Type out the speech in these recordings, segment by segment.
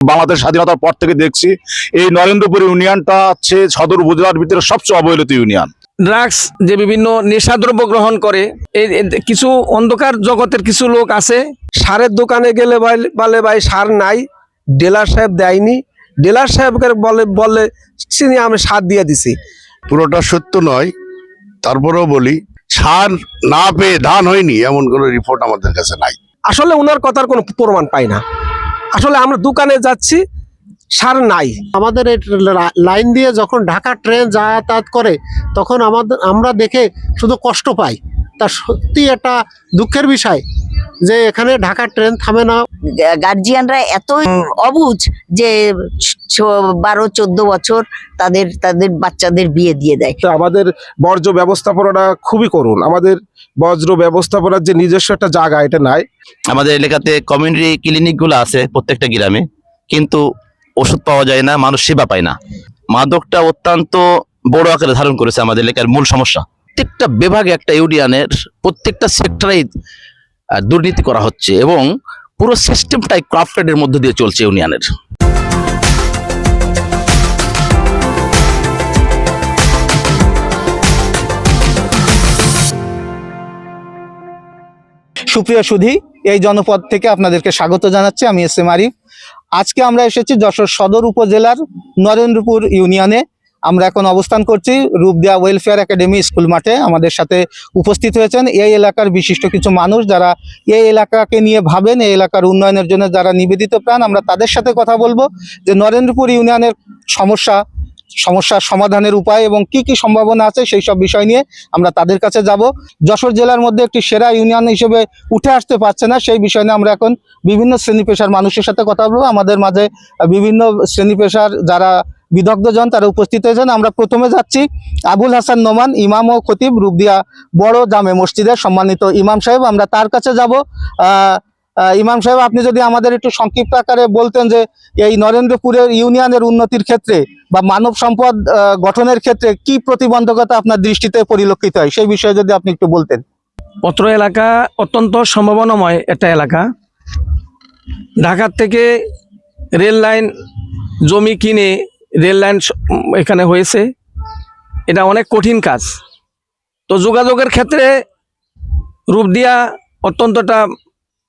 বাংলাদেশ স্বাধীনতার পর থেকে দেখছি এই নরেন্দ্রপুর ইউনিয়নটা হচ্ছে সদর উপজেলার ভিতরে সবচেয়ে অবহেলিত ইউনিয়ন। ড্রাগস যে বিভিন্ন নেশাদ্রব্য গ্রহণ করে কিছু অন্ধকার জগতের কিছু লোক আছে। সারের দোকানে গেলে বলে ভাই সার নাই, ডিলার সাহেব দেয়নি, ডিলার সাহেবকে বলে চিনি আমি সার দিয়ে দিছি। পুরোটা সত্য নয়, তারপরেও বলি সার না পেয়ে ধান হয়নি এমন কোনো রিপোর্ট আমাদের কাছে নাই। আসলে ওনার কথার কোনো প্রমাণ পাই না। আসলে আমরা দোকানে যাচ্ছি, সার নাই। আমাদের এই লাইন দিয়ে যখন ঢাকা ট্রেন যাতায়াত করে তখন আমরা দেখে শুধু কষ্ট পাই। তা সত্যি একটা দুঃখের বিষয় যে এখানে ঢাকা ট্রেন থামে না। গার্জিয়ানরা এত অবুঝ যে 12-14 বছর তাদের বাচ্চাদের বিয়ে দিয়ে দেয়। আমাদের বর্জ্য ব্যবস্থাপনাটা খুবই করুন। আমাদের বজ্র ব্যবস্থাপনার যে নিজস্ব একটা জায়গা এটা নাই। আমাদের এলাকাতে কমিউনিটি ক্লিনিকগুলো আছে প্রত্যেকটা গ্রামে, কিন্তু ওষুধ পাওয়া যায় না, মানুষ সেবা পায় না। মাদকটা অত্যন্ত বড় আকারে ধারণ করেছে আমাদের এলাকার মূল সমস্যা। প্রত্যেকটা বিভাগে একটা ইউনিয়নের প্রত্যেকটা সেক্টরেই দুর্নীতি করা হচ্ছে এবং পুরো সিস্টেমটাই ক্রাফটেডের মধ্যে দিয়ে চলছে ইউনিয়নের। সুপ্রিয় সুধী, এই জনপদ থেকে আপনাদেরকে স্বাগত জানাচ্ছি। আমি এস এম আরিফ। আজকে আমরা এসেছি যশোর সদর উপজেলার নরেন্দ্রপুর ইউনিয়নে। আমরা এখন অবস্থান করছি রূপদিয়া ওয়েলফেয়ার একাডেমি স্কুল মাঠে। আমাদের সাথে উপস্থিত হয়েছেন এই এলাকার বিশিষ্ট কিছু মানুষ যারা এই এলাকাকে নিয়ে ভাবেন, এই এলাকার উন্নয়নের জন্য যারা নিবেদিত প্রাণ। আমরা তাদের সাথে কথা বলবো যে নরেন্দ্রপুর ইউনিয়নের সমস্যার সমাধানের উপায় এবং কি কি সম্ভাবনা আছে সেই সব বিষয় নিয়ে আমরা তাদের কাছে যাব। যশোর জেলার মধ্যে একটি সেরা ইউনিয়ন হিসেবে উঠে আসতে পারছে না, সেই বিষয় নিয়ে আমরা এখন বিভিন্ন শ্রেণী পেশার মানুষের সাথে কথা বলবো। আমাদের মাঝে বিভিন্ন শ্রেণী পেশার যারা বিদগ্ধজন তারা উপস্থিত হয়েছেন। আমরা প্রথমে যাচ্ছি আবুল হাসান নোমান, ইমাম ও খতিব, রূপদিয়া বড় জামে মসজিদের সম্মানিত ইমাম সাহেব। আমরা তার কাছে যাব। ইমাম সাহেব, আপনি যদি আমাদের একটু সংক্ষিপ্ত আকারে বলতেন যে এই নরেন্দ্রপুরের ইউনিয়নের উন্নতির ক্ষেত্রে বা মানব সম্পদ গঠনের ক্ষেত্রে কি প্রতিবন্ধকতা আপনার দৃষ্টিতে পরিলক্ষিত হয়, সেই বিষয়ে যদি আপনি একটু বলতেন। অত্র এলাকা অত্যন্ত সম্ভাবনাময় একটা এলাকা। ঢাকার থেকে রেল লাইন জমি কিনে রেল লাইন এখানে হয়েছে, এটা অনেক কঠিন কাজ। তো যোগাযোগের ক্ষেত্রে রূপদিয়া অত্যন্তটা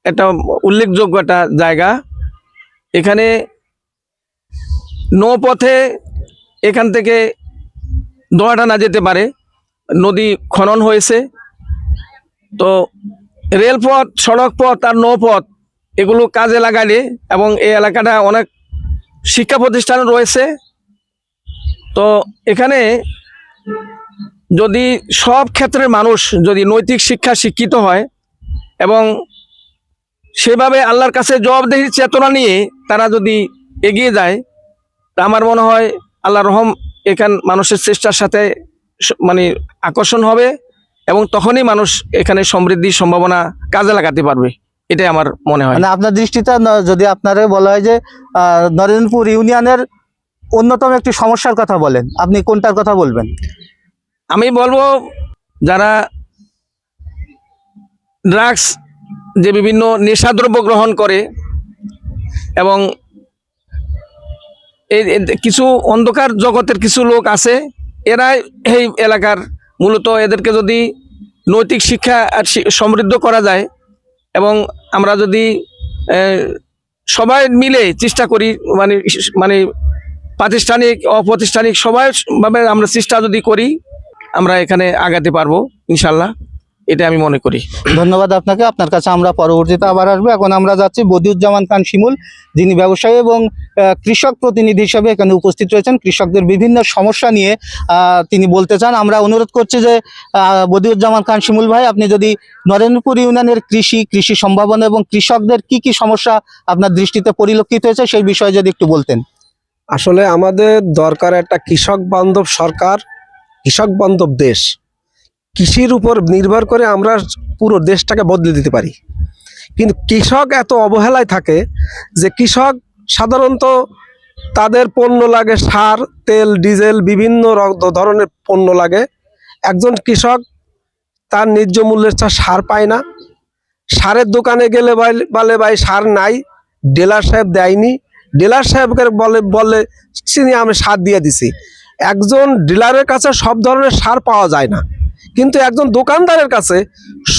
একটা উল্লেখযোগ্য একটা জায়গা। এখানে নৌপথে এখান থেকে দোয়াটানা যেতে পারে, নদী খনন হয়েছে। তো রেলপথ, সড়ক পথ আর নৌপথ এগুলো কাজে লাগালে, এবং এই এলাকাটা অনেক শিক্ষা প্রতিষ্ঠান রয়েছে। তো এখানে যদি সব ক্ষেত্রের মানুষ যদি নৈতিক শিক্ষা শিক্ষিত হয় এবং সেভাবে আল্লাহর কাছে জবাবদিহির চেতনা নিয়ে তারা যদি এগিয়ে যায়, তা আমার মনে হয় আল্লাহর রহম এখান মানুষের চেষ্টার সাথে মানে আকর্ষণ হবে এবং তখনই মানুষ এখানে সমৃদ্ধির সম্ভাবনা কাজে লাগাতে পারবে, এটাই আমার মনে হয়। মানে আপনার দৃষ্টিতে যদি আপনারা বলা হয় যে নরেন্দ্রপুর ইউনিয়নের অন্যতম একটি সমস্যার কথা বলেন, আপনি কোনটার কথা বলবেন? আমি বলবো যারা ড্রাগস যে বিভিন্ন নেশাদ্রব্য গ্রহণ করে এবং কিছু অন্ধকার জগতের কিছু লোক আছে, এরাই এই এলাকার মূলত। এদেরকে যদি নৈতিক শিক্ষা আর সমৃদ্ধ করা যায় এবং আমরা যদি সবাই মিলে চেষ্টা করি, মানে প্রাতিষ্ঠানিক অপ্রাতিষ্ঠানিক সবাইভাবে আমরা চেষ্টা যদি করি, আমরা এখানে আগাতে পারবো ইনশাল্লাহ, এটা আমি মনে করি। ধন্যবাদ আপনাকে। আপনার কাছে আমরা পরবর্তীতে আবার আসবো। এখন আমরা যাচ্ছি বদিউজ্জামান খান শিমুল, যিনি ব্যবসায়ী এবং কৃষক প্রতিনিধি হিসেবে এখানে উপস্থিত রয়েছেন। কৃষকদের বিভিন্ন সমস্যা নিয়ে তিনি বলতে চান। আমরা অনুরোধ করছি যে বদিউজ্জামান খান শিমুল ভাই, আপনি যদি নরেন্দ্রপুর ইউনিয়নের কৃষি সম্ভাবনা এবং কৃষকদের কি কি সমস্যা আপনার দৃষ্টিতে পরিলক্ষিত হয়েছে সেই বিষয়ে যদি একটু বলতেন। আসলে আমাদের দরকার একটা কৃষক বান্ধব সরকার, কৃষক বান্ধব দেশ। কৃষির উপর নির্ভর করে আমরা পুরো দেশটাকে বদলে দিতে পারি, কিন্তু কৃষক এত অবহেলায় থাকে যে কৃষক সাধারণত তাদের পণ্য লাগে সার, তেল, ডিজেল, বিভিন্ন ধরনের পণ্য লাগে। একজন কৃষক তার ন্যায্য মূল্যের সার পায় না। সারের দোকানে গেলে বলে ভাই সার নাই, ডিলার সাহেব দেয়নি, ডিলার সাহেবকে বলে চিনি আমি সার দিয়ে দিছি। একজন ডিলারের কাছে সব ধরনের সার পাওয়া যায় না, কিন্তু একজন দোকানদারের কাছে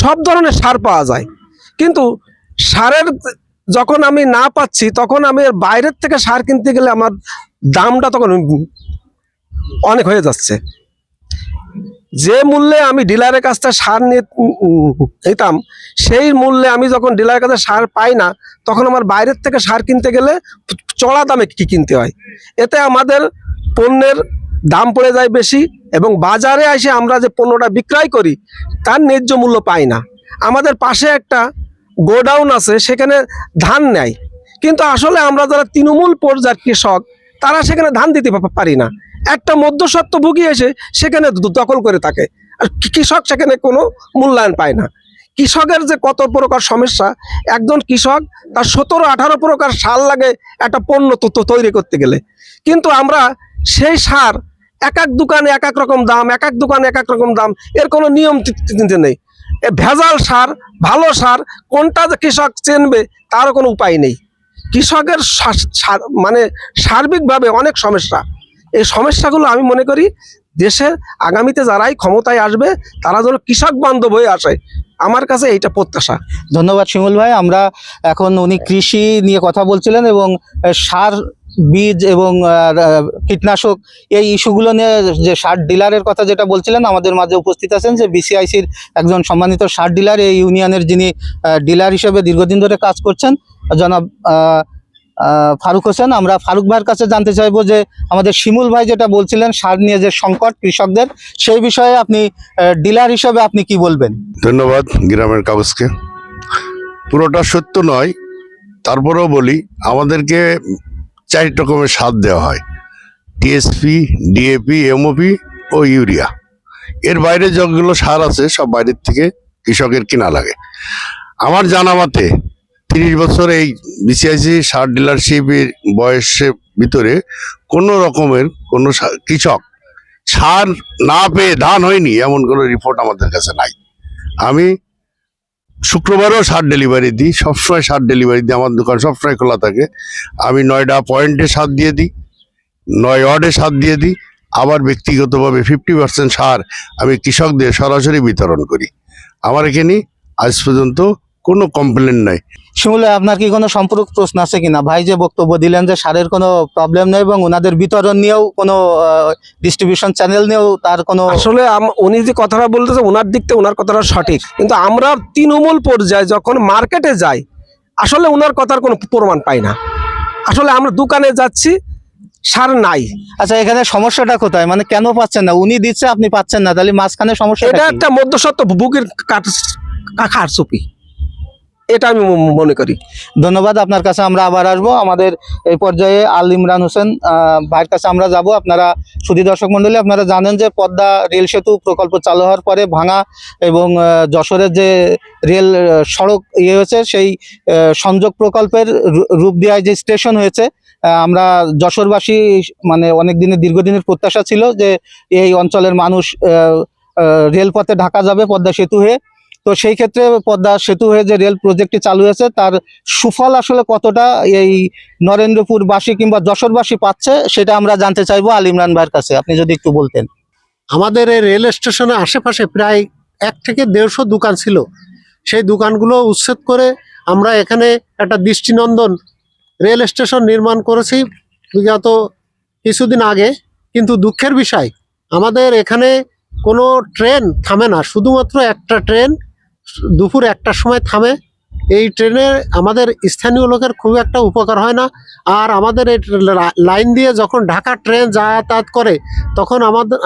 সব ধরনের সার পাওয়া যায়। কিন্তু সারের যখন আমি না পাচ্ছি, তখন আমি এর বাইরের থেকে সার কিনতে গেলে আমার দামটা তখন অনেক হয়ে যাচ্ছে। যে মূল্যে আমি ডিলারের কাছ থেকে সার নিতাম, সেই মূল্যে আমি যখন ডিলারের কাছে সার পাই না, তখন আমার বাইরের থেকে সার কিনতে গেলে চড়া দামে কিনতে হয়। এতে আমাদের পণ্যের দাম পড়ে যায় বেশি, এবং বাজারে এসে আমরা যে পণ্যটা বিক্রয় করি তার ন্যায্য মূল্য পাই না। আমাদের পাশে একটা গোডাউন আছে, সেখানে ধান নেয়, কিন্তু আসলে আমরা যারা তৃণমূল পর্যায়ের কৃষক, তারা সেখানে ধান দিতে পারি না। একটা মধ্যস্বত্বভোগী এসে সেখানে দখল করে থাকে, আর কৃষক সেখানে কোনো মূল্যায়ন পায় না। কৃষকের যে কত প্রকার সমস্যা, একজন কৃষক তার 17-18 প্রকার সার লাগে একটা পণ্য তৈরি করতে গেলে, কিন্তু আমরা সেই সার এক এক দোকানে এক এক রকম দাম, এক এক দোকানে এক এক রকম দাম, এর কোনো নিয়ম নেই। ভেজাল সার, ভালো সার কোনটা যে কৃষক চিনবে তারও কোনো উপায় নেই। কৃষকের মানে সার্বিকভাবে অনেক সমস্যা। এই সমস্যাগুলো আমি মনে করি দেশের আগামীতে যারাই ক্ষমতায় আসবে তারা যেন কৃষক বান্ধব হয়ে আসে, আমার কাছে এইটা প্রত্যাশা। ধন্যবাদ শিমুল ভাই। আমরা এখন উনি কৃষি নিয়ে কথা বলছিলেন এবং সার, বীজ এবং কীটনাশক এই ইস্যুগুলো নিয়ে, যে সার ডিলারের কথা যেটা বলছিলেন, আমাদের মাঝে উপস্থিত আছেন যে বিসিআইসির একজন সম্মানিত সার ডিলার, এই ইউনিয়নের যিনি ডিলার হিসেবে দীর্ঘদিন ধরে কাজ করছেন, জনাব ফারুক হোসেন। আমরা ফারুক ভাইয়ের কাছে জানতে চাইবো যে আমাদের শিমুল ভাই যেটা বলছিলেন সার নিয়ে যে সংকট কৃষকদের, সেই বিষয়ে আপনি ডিলার হিসেবে আপনি কি বলবেন? ধন্যবাদ গ্রামের কাগজকে। পুরোটা সত্য নয়, তারপরেও বলি আমাদেরকে 4 রকমের সার দেওয়া হয়: টিএসপি, ডিএপি, এমওপি ও ইউরিয়া। এর বাইরে যতগুলো সার আছে সব বাইরের থেকে কৃষকের কিনা লাগে। আমার জানা মতে 30 বছর এই বিসিআইসি সার ডিলারশিপের বয়সের ভিতরে কোনো রকমের কোনো কৃষক সার না পেয়ে ধান হয়নি এমন কোনো রিপোর্ট আমাদের কাছে নাই। আমি শুক্রবারও সার ডেলিভারি দিই, সবসময় সার ডেলিভারি দিই, আমার দোকান সবসময় খোলা থাকে। আমি 9টা পয়েন্টে সার দিয়ে দিই, 9 ওয়ার্ডে সার দিয়ে দিই। আবার ব্যক্তিগতভাবে 50% সার আমি কৃষকদের সরাসরি বিতরণ করি। আমার এখানে আজ পর্যন্ত কোনো কমপ্লেন নাই। শিমুল ভাই, আপনার কি কোনো সম্পর্ক প্রশ্ন আছে কিনা? ভাই যে বক্তব্য দিলেন যে সারের কোনো প্রবলেম নেই এবং ওনাদের বিতরণ নিয়েও কোনো ডিস্ট্রিবিউশন চ্যানেল নিয়েও তার কোনো, আসলে উনি যে কথাটা বলতেছে ওনার দিক থেকে ওনার কথাটা সঠিক, কিন্তু আমরা তৃণমূল পর্যায়ে যখন মার্কেটে যাই, আসলে ওনার কথার কোনো প্রমাণ পাই না। আসলে আমরা দোকানে যাচ্ছি, সার নাই। আচ্ছা, এখানে সমস্যাটা কোথায়? মানে কেন পাচ্ছেন না? উনি দিচ্ছে, আপনি পাচ্ছেন না, তাহলে মাঝখানে সমস্যা। এটা একটা মধ্যস্বত্বভোগীর কারচুপি, এটা আমি মনে করি। ধন্যবাদ। আপনার কাছে আমরা আবার আসবো। আমাদের এই পর্যায়ে আল ইমরান হোসেন ভাইয়ের কাছে আমরা যাব। আপনারা সুধী দর্শক মণ্ডলী, আপনারা জানেন যে পদ্মা রেল সেতু প্রকল্প চালু হওয়ার পরে ভাঙা এবং যশোরের যে রেল সড়ক হয়েছে, সেই সংযোগ প্রকল্পের রূপদিয়ায় যে স্টেশন হয়েছে, আমরা যশোরবাসী মানে অনেক দিনের দীর্ঘদিনের প্রত্যাশা ছিল যে এই অঞ্চলের মানুষ রেলপথে ঢাকা যাবে পদ্মা সেতু হয়ে। তো সেই ক্ষেত্রে পদ্মা সেতু হয়ে যে রেল প্রজেক্টটি চালু হয়েছে, তার সুফল আসলে কতটা এই নরেন্দ্রপুরবাসী কিংবা যশোরবাসী পাচ্ছে, সেটা আমরা জানতে চাইবো আল ইমরান ভাইয়ের কাছে। আপনি যদি একটু বলতেন। আমাদের এই রেল স্টেশনের আশেপাশে প্রায় 1 থেকে 150 দোকান ছিল। সেই দোকানগুলো উচ্ছেদ করে আমরা এখানে একটা দৃষ্টিনন্দন রেল স্টেশন নির্মাণ করেছি বিগত কিছুদিন আগে। কিন্তু দুঃখের বিষয়, আমাদের এখানে কোনো ট্রেন থামে না, শুধুমাত্র একটা ট্রেন দুপুর 1টার সময় থামে। এই ট্রেনে আমাদের স্থানীয় লোকের খুব একটা উপকার হয় না। আর আমাদের এই লাইন দিয়ে যখন ঢাকা ট্রেন যাতায়াত করে, তখন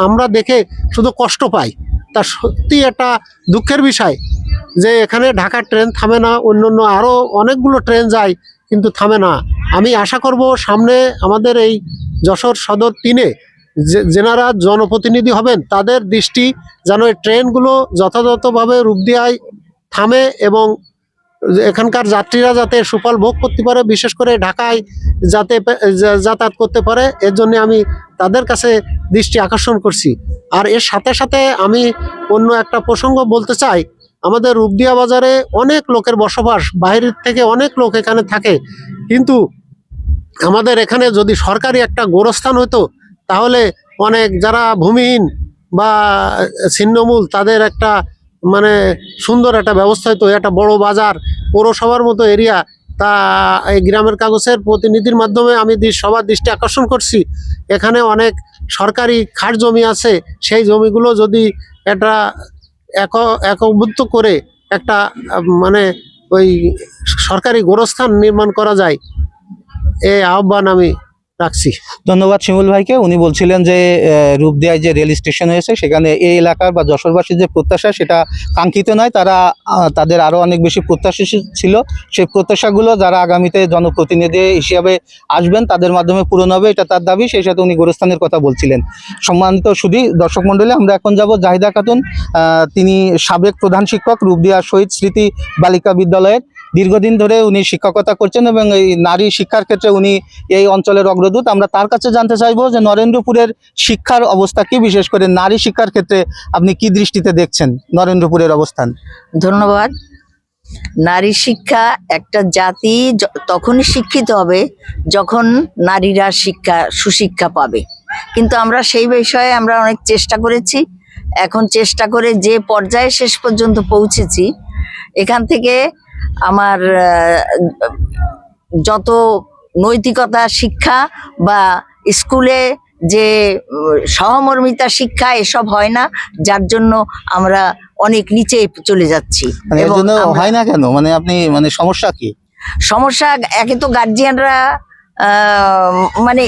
আমরা দেখে শুধু কষ্ট পাই। তা সত্যি একটা দুঃখের বিষয় যে এখানে ঢাকা ট্রেন থামে না, অন্য আরও অনেকগুলো ট্রেন যায় কিন্তু থামে না। আমি আশা করব সামনে আমাদের এই যশোর সদর 3-এ যেনারা জনপ্রতিনিধি হবেন, তাদের দৃষ্টি যেন এই ট্রেনগুলো যথাযথভাবে রূপদিয়ায় থামে এবং এখানকার যাত্রীরা যাতে সুফল ভোগ করতে পারে, বিশেষ করে ঢাকায় যাতে যাতায়াত করতে পারে, এর জন্য আমি তাদের কাছে দৃষ্টি আকর্ষণ করছি। আর এর সাথে সাথে আমি অন্য একটা প্রসঙ্গ বলতে চাই। আমাদের রূপদিয়া বাজারে অনেক লোকের বসবাস, বাইরের থেকে অনেক লোক এখানে থাকে, কিন্তু আমাদের এখানে যদি সরকারি একটা গোরস্থান হতো তাহলে অনেক যারা ভূমিহীন বা ছিন্নমূল তাদের একটা মানে সুন্দর একটা ব্যবস্থা হতো, একটা বড় বাজার, পৌরসভার মতো এরিয়া। তা এই গ্রামের কাগজের প্রতিনিধির মাধ্যমে আমি সবার দৃষ্টি আকর্ষণ করছি, এখানে অনেক সরকারি খাস জমি আছে, সেই জমিগুলো যদি একটা একভুক্ত করে একটা মানে ওই সরকারি গোরস্থান নির্মাণ করা যায়, এই আহ্বান আমি রাখছি। ধন্যবাদ শিমুল ভাইকে। উনি বলছিলেন যে রূপদিয়ায় যে রেল স্টেশন হয়েছে সেখানে এই এলাকার বা যশোরবাসীর যে প্রত্যাশা সেটা কাঙ্ক্ষিত নয়, তাদের আরও অনেক বেশি প্রত্যাশা ছিল। সেই প্রত্যাশাগুলো যারা আগামীতে জনপ্রতিনিধি হিসাবে আসবেন তাদের মাধ্যমে পূরণ হবে, এটা তার দাবি। সেই সাথে উনি গোরস্থানের কথা বলছিলেন। সম্মানিত সুধী দর্শক মণ্ডলী, আমরা এখন যাব জাহিদা খাতুন, তিনি সাবেক প্রধান শিক্ষক, রূপদিয়া শহীদ স্মৃতি বালিকা বিদ্যালয়ের। দীর্ঘদিন ধরে উনি শিক্ষকতা করছেন এবং এই নারী শিক্ষার ক্ষেত্রে উনি এই অঞ্চলের অগ্রদূত। আমরা তার কাছে জানতে চাইবো যে নরেন্দ্রপুরের শিক্ষার অবস্থা কি, বিশেষ করে নারী শিক্ষার ক্ষেত্রে আপনি কি দৃষ্টিতে দেখছেন নরেন্দ্রপুরের অবস্থান? ধন্যবাদ। নারী শিক্ষা, একটা জাতি তখনই শিক্ষিত হবে যখন নারীরা সুশিক্ষা পাবে। কিন্তু আমরা সেই বিষয়ে আমরা অনেক চেষ্টা করেছি, এখন চেষ্টা করে যে পর্যায়ে শেষ পর্যন্ত পৌঁছেছি, এখান থেকে আমার যত নৈতিকতা শিক্ষা বা স্কুলে যে সহমর্মিতা শিক্ষা এসব হয় না, যার জন্য আমরা অনেক নিচে চলে যাচ্ছি। মানে এর জন্য হয় না কেন, মানে আপনি মানে সমস্যা কি? সমস্যা, একে তো গার্জিয়ানরা মানে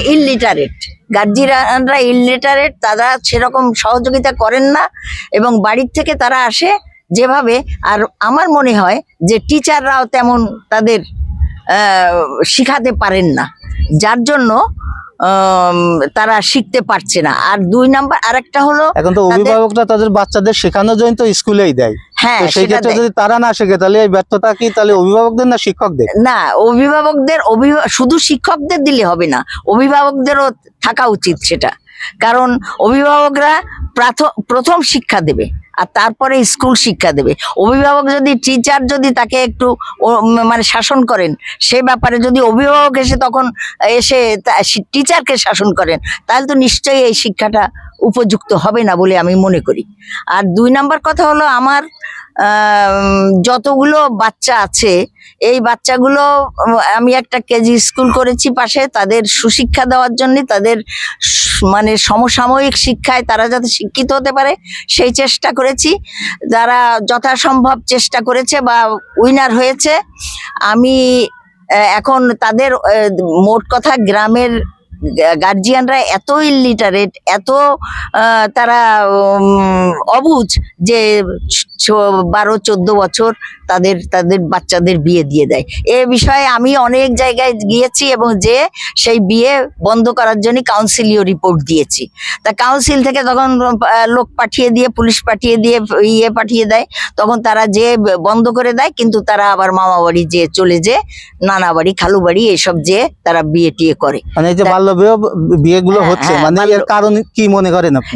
ইললিটারেট, তারা সেরকম সহযোগিতা করেন না এবং বাড়ির থেকে তারা আসে যেভাবে। আর আমার মনে হয় যে টিচাররাও তেমন তাদের শিখাতে পারেন না, যার জন্য তারা শিখতে পারছে না। আর 2 নাম্বার আরেকটা হলো, এখন তো অভিভাবকরা তাদের বাচ্চাদের শেখানোর জন্য তো স্কুলেই দেয়। হ্যাঁ, সেই ক্ষেত্রে যদি তারা না শেখে তাহলে এই ব্যর্থতা কি তাহলে অভিভাবকদের না শিক্ষকদের? না, শুধু শিক্ষকদের দিলে হবে না, অভিভাবকদেরও থাকা উচিত সেটা। কারণ অভিভাবকরা প্রথম শিক্ষা দেবে আর তারপরে স্কুল শিক্ষা দেবে। অভিভাবক যদি টিচার যদি তাকে একটু মানে শাসন করেন, সে ব্যাপারে যদি অভিভাবক তখন এসে টিচারকে শাসন করেন, তাহলে তো নিশ্চয়ই এই শিক্ষাটা উপযুক্ত হবে না বলে আমি মনে করি। আর 2 নাম্বার কথা হলো, আমার যতগুলো বাচ্চা আছে এই বাচ্চাগুলো আমি একটা কেজি স্কুল করেছি পাশে, তাদের সুশিক্ষা দেওয়ার জন্য, তাদের মানে সমসাময়িক শিক্ষায় তারা যাতে শিক্ষিত হতে পারে সেই চেষ্টা করেছি। যারা যথাসম্ভব চেষ্টা করেছে বা উইনার হয়েছে, আমি এখন তাদের মোট কথা গ্রামের গার্জিয়ানরা এত ইললিটারেট, এত তারা অবুঝ যে 12-14 বছর তাদের বাচ্চাদের বিয়ে দিয়ে দেয়। এ বিষয়ে আমি অনেক জায়গায় গিয়েছি এবং যে সেই বিয়ে বন্ধ করার জন্য কাউন্সিলীয় রিপোর্ট দিয়েছি। তা কাউন্সিল থেকে তখন লোক পাঠিয়ে দিয়ে, পুলিশ পাঠিয়ে দিয়ে, পাঠিয়ে দেয়, তখন তারা যে বন্ধ করে দেয়। কিন্তু তারা আবার মামা বাড়ি চলে নানা বাড়ি, খালু বাড়ি এসব তারা বিয়ে টিয়ে করে। মানে এই যে বাল্য বিয়েগুলো হচ্ছে, মানে এর কারণ কি মনে করেন আপনি?